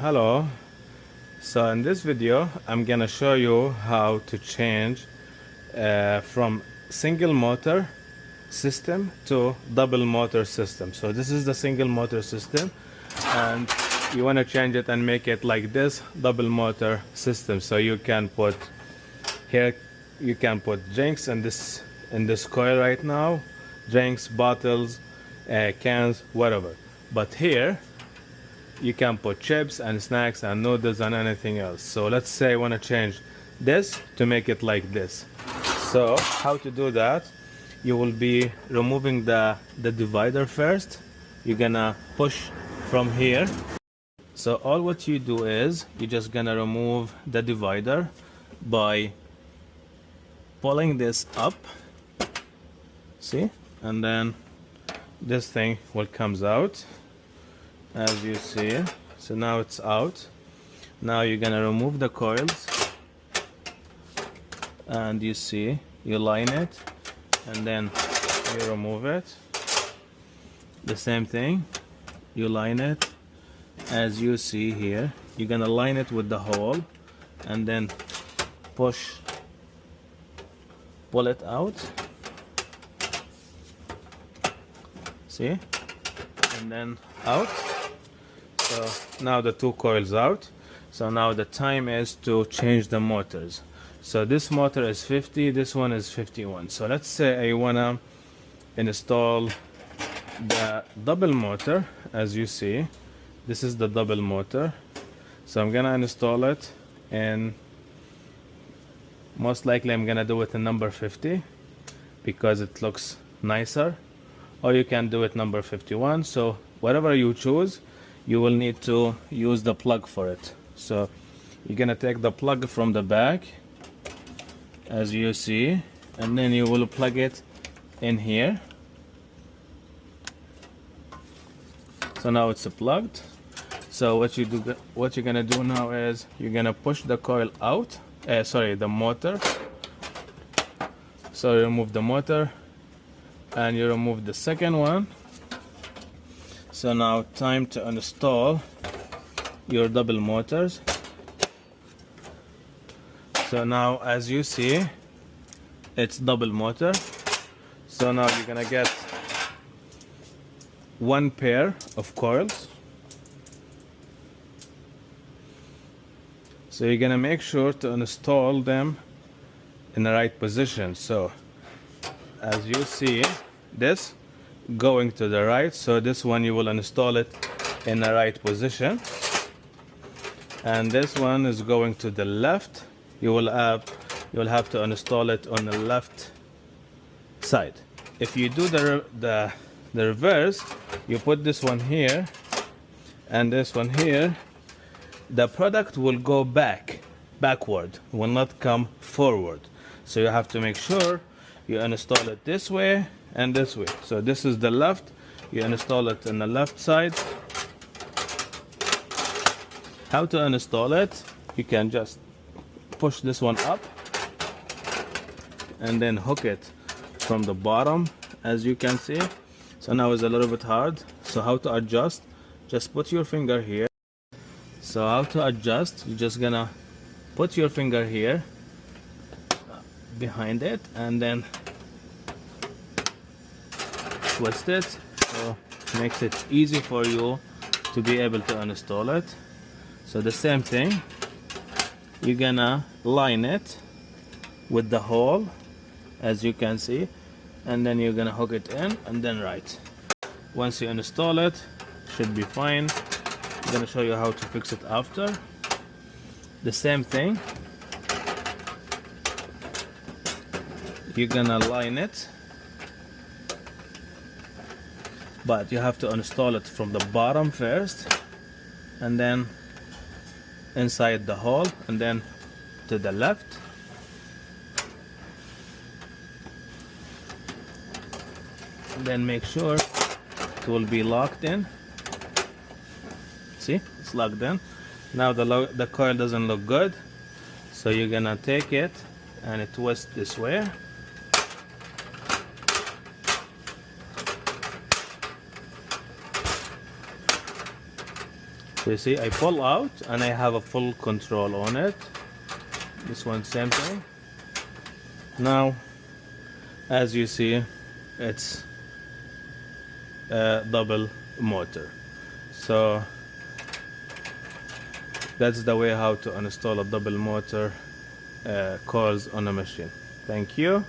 Hello. So in this video I'm gonna show you how to change from single motor system to double motor system. So this is the single motor system and you want to change it and make it like this double motor system. So you can put here, you can put drinks in this coil right now, drinks, bottles, cans, whatever. But here you can put chips and snacks and noodles and anything else. So let's say I want to change this to make it like this. So how to do that? You will be removing the divider first. You're gonna push from here. So all what you do is you're just gonna remove the divider by pulling this up, see, and then this thing will comes out as you see. So now it's out. Now you're gonna remove the coils and you see, you line it and then you remove it. The same thing, you line it as you see here. You're gonna line it with the hole and then pull it out, see, and then out. So now the two coils out. So now the time is to change the motors. So this motor is 50, this one is 51. So let's say I wanna install the double motor. As you see, this is the double motor. So I'm gonna install it, and most likely I'm gonna do it in number 50 because it looks nicer, or you can do it number 51. So whatever you choose, you will need to use the plug for it. So you're gonna take the plug from the back as you see, and then you will plug it in here. So now it's plugged. So what you're gonna do now is you're gonna push the coil out, the motor. So you remove the motor and you remove the second one. So now time to install your double motors. So now as you see, it's double motor. So now you're gonna get one pair of coils. So you're gonna make sure to install them in the right position. So as you see, this going to the right, so this one you will install it in the right position, and this one is going to the left. You will have to install it on the left side. If you do the reverse, you put this one here and this one here, the product will go backward, will not come forward. So you have to make sure you install it this way and this way. So this is the left, you install it on the left side. How to install it? You can just push this one up and then hook it from the bottom, as you can see. So now it's a little bit hard. So how to adjust? Just put your finger here. So how to adjust? You're just gonna put your finger here behind it and then twist it, so it makes it easy for you to be able to install it. So the same thing, you're gonna line it with the hole, as you can see, and then you're gonna hook it in and then right. Once you install it, should be fine. I'm gonna show you how to fix it after. The same thing, you're gonna line it, but you have to install it from the bottom first and then inside the hole and then to the left. And then make sure it will be locked in. See, it's locked in. Now the coil doesn't look good, so you're gonna take it and twist this way. You see, I pull out and I have a full control on it. This one, same thing. Now, as you see, it's a double motor. So that's the way how to install a double motor coils on a machine. Thank you.